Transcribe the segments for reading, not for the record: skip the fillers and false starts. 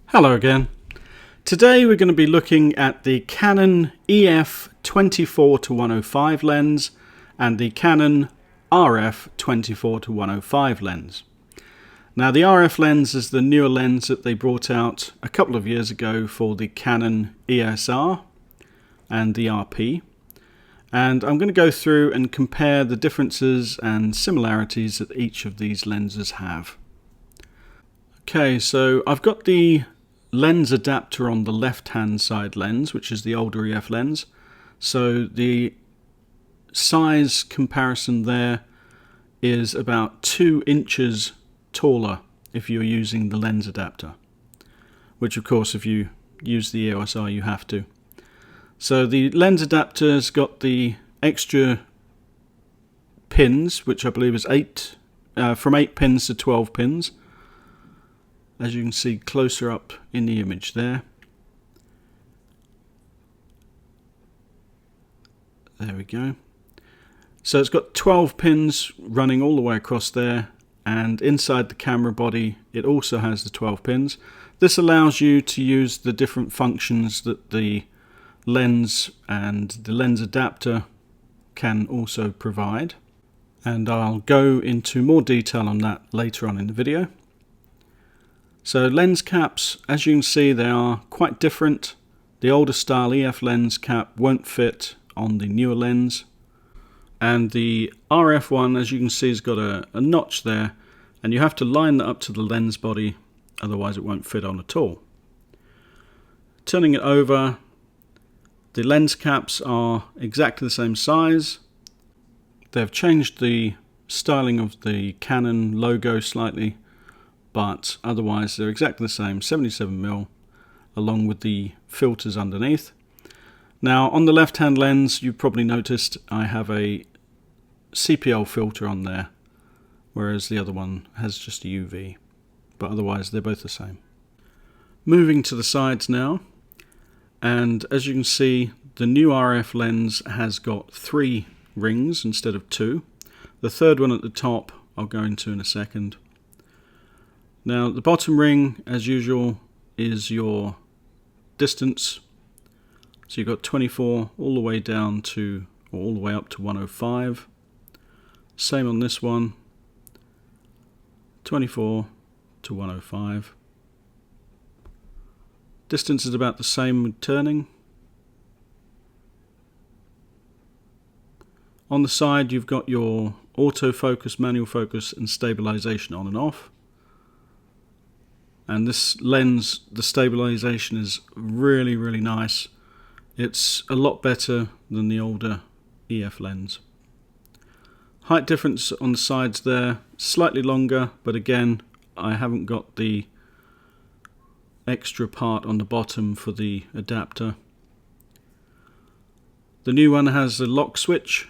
Hello again. Today we're going to be looking at the Canon EF 24-105 lens and the Canon RF 24-105 lens. Now the RF lens is the newer lens that they brought out a couple of years ago for the Canon ESR and the RP. And I'm going to go through and compare the differences and similarities that each of these lenses have. Okay, so I've got the lens adapter on the left hand side lens, which is the older EF lens. So the size comparison there is about 2 inches taller if you're using the lens adapter, which of course if you use the EOS R you have to. So the lens adapter's got the extra pins, which I believe is from 8 pins to 12 pins, as you can see closer up in the image there. There we go. So it's got 12 pins running all the way across there, and inside the camera body it also has the 12 pins. This allows you to use the different functions that the lens and the lens adapter can also provide, and I'll go into more detail on that later on in the video. So lens caps, as you can see, they are quite different. The older style EF lens cap won't fit on the newer lens, and the RF one, as you can see, has got a notch there, and you have to line that up to the lens body, otherwise it won't fit on at all. Turning it over, the lens caps are exactly the same size. They've changed the styling of the Canon logo slightly, but otherwise they're exactly the same, 77mm, along with the filters underneath. Now on the left hand lens, you've probably noticed I have a CPL filter on there, whereas the other one has just a UV, but otherwise they're both the same. Moving to the sides now, and as you can see, the new RF lens has got 3 rings instead of 2. The third one at the top I'll go into in a second. Now the bottom ring, as usual, is your distance. So you've got 24 all the way down to, or all the way up to 105. Same on this one, 24 to 105. Distance is about the same with turning. On the side you've got your autofocus, manual focus and stabilization on and off. And this lens, the stabilization is really, really nice. It's a lot better than the older EF lens. Height difference on the sides there, slightly longer, but again, I haven't got the extra part on the bottom for the adapter. The new one has a lock switch.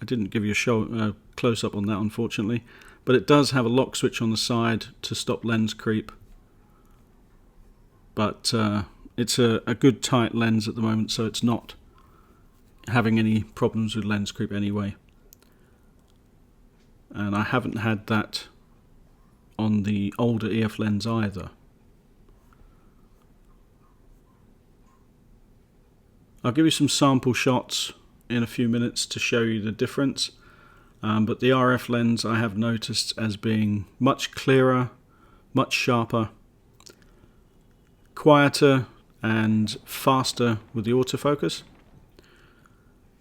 I didn't give you a close-up on that, unfortunately, but it does have a lock switch on the side to stop lens creep. But it's a good tight lens at the moment, so it's not having any problems with lens creep anyway. And I haven't had that on the older EF lens either. I'll give you some sample shots in a few minutes to show you the difference, but the RF lens I have noticed as being much clearer, much sharper, quieter and faster with the autofocus.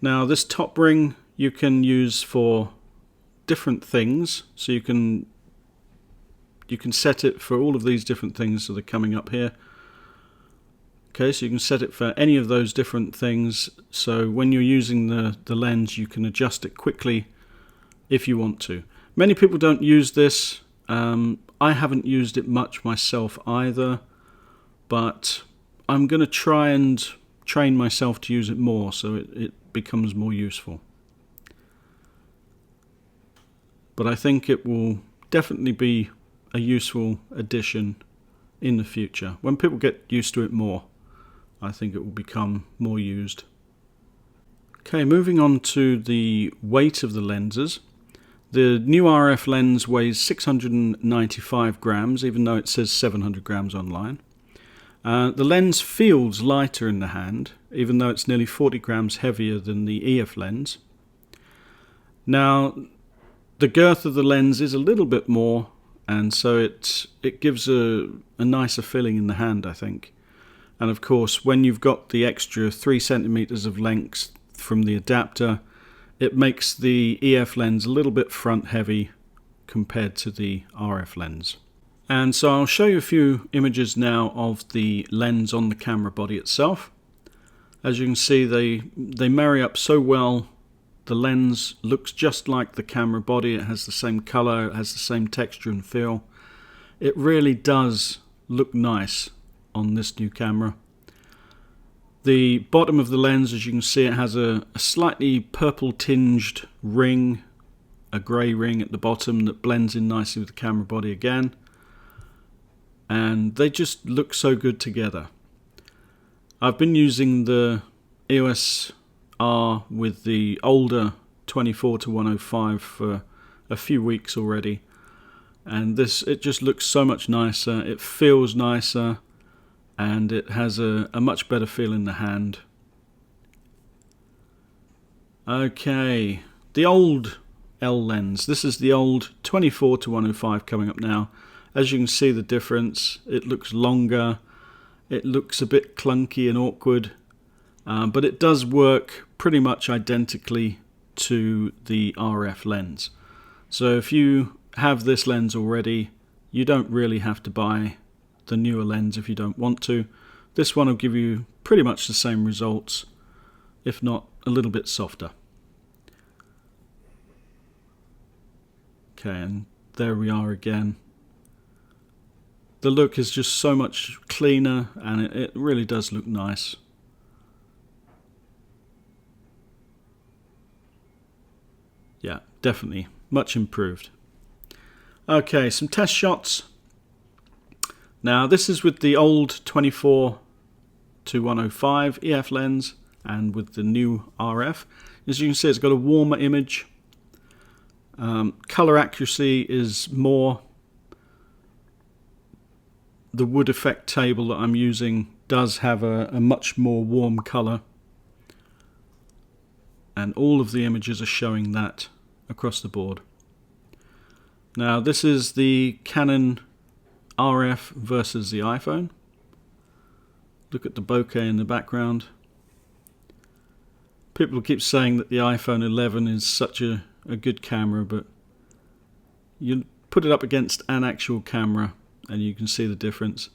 Now this top ring you can use for different things, so you can set it for all of these different things that are coming up here. Okay, so you can set it for any of those different things, so when you're using the lens you can adjust it quickly if you want to. Many people don't use this. I haven't used it much myself either, but I'm going to try and train myself to use it more so it becomes more useful. But I think it will definitely be a useful addition in the future. When people get used to it more, I think it will become more used. Okay, moving on to the weight of the lenses. The new RF lens weighs 695 grams, even though it says 700 grams online. The lens feels lighter in the hand, even though it's nearly 40 grams heavier than the EF lens. Now, the girth of the lens is a little bit more, and so it gives a nicer feeling in the hand, I think. And of course, when you've got the extra 3 centimeters of length from the adapter, it makes the EF lens a little bit front heavy compared to the RF lens. And so I'll show you a few images now of the lens on the camera body itself. As you can see, they marry up so well. The lens looks just like the camera body. It has the same color, it has the same texture and feel. It really does look nice on this new camera. The bottom of the lens, as you can see, it has a slightly purple tinged ring, a grey ring at the bottom that blends in nicely with the camera body again. And they just look so good together. I've been using the EOS R with the older 24-105 for a few weeks already, and it just looks so much nicer, it feels nicer, and it has a much better feel in the hand. Okay, the old L lens, this is the old 24-105 coming up now. As you can see the difference, it looks longer, it looks a bit clunky and awkward, but it does work pretty much identically to the RF lens. So if you have this lens already, you don't really have to buy the newer lens if you don't want to. This one will give you pretty much the same results, if not a little bit softer. Okay, and there we are again. The look is just so much cleaner, and it really does look nice. Yeah, definitely much improved. Okay, some test shots. Now this is with the old 24-105 EF lens and with the new RF. As you can see, it's got a warmer image. Color accuracy is more. The wood effect table that I'm using does have a much more warm color, and all of the images are showing that across the board. Now this is the Canon RF versus the iPhone. Look at the bokeh in the background. People keep saying that the iPhone 11 is such a good camera, but you put it up against an actual camera and you can see the difference.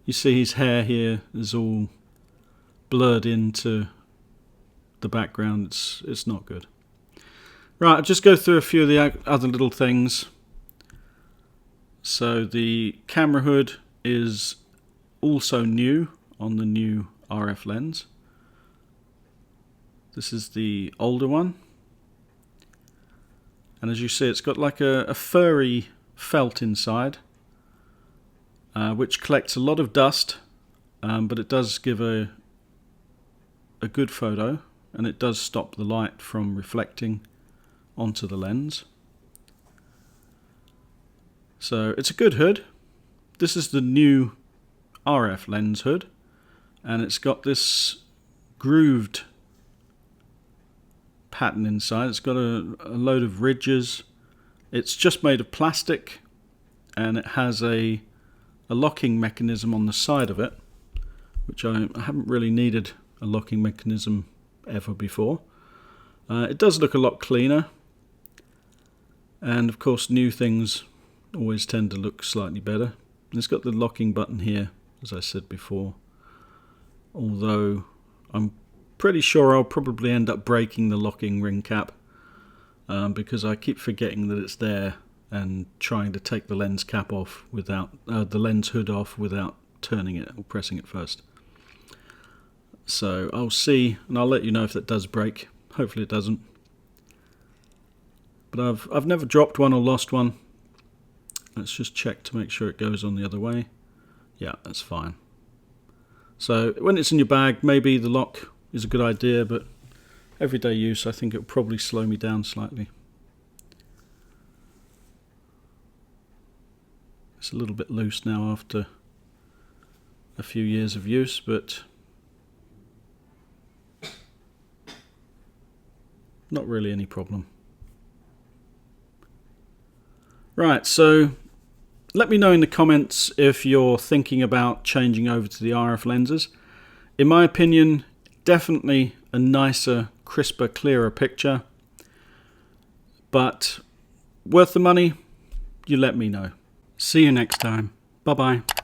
You see his hair here is all blurred into the background. It's not good. Right, I'll just go through a few of the other little things. So the camera hood is also new on the new RF lens. This is the older one. And as you see, it's got like a furry felt inside, which collects a lot of dust, but it does give a good photo, and it does stop the light from reflecting onto the lens. So it's a good hood. This is the new RF lens hood, and it's got this grooved pattern inside. It's got a load of ridges. It's just made of plastic, and it has a locking mechanism on the side of it, which I haven't really needed a locking mechanism ever before. It does look a lot cleaner, and of course new things always tend to look slightly better. And it's got the locking button here, as I said before, although I'm pretty sure I'll probably end up breaking the locking ring cap, because I keep forgetting that it's there and trying to take the lens cap off without the lens hood off without turning it or pressing it first. So I'll see, and I'll let you know if that does break. Hopefully it doesn't. But I've never dropped one or lost one. Let's just check to make sure it goes on the other way. Yeah, that's fine. So when it's in your bag, maybe the lock is a good idea, but everyday use, I think it'll probably slow me down slightly. It's a little bit loose now after a few years of use, but not really any problem. Right, so let me know in the comments if you're thinking about changing over to the RF lenses. In my opinion, definitely a nicer, crisper, clearer picture, but worth the money? You let me know. See you next time. Bye bye.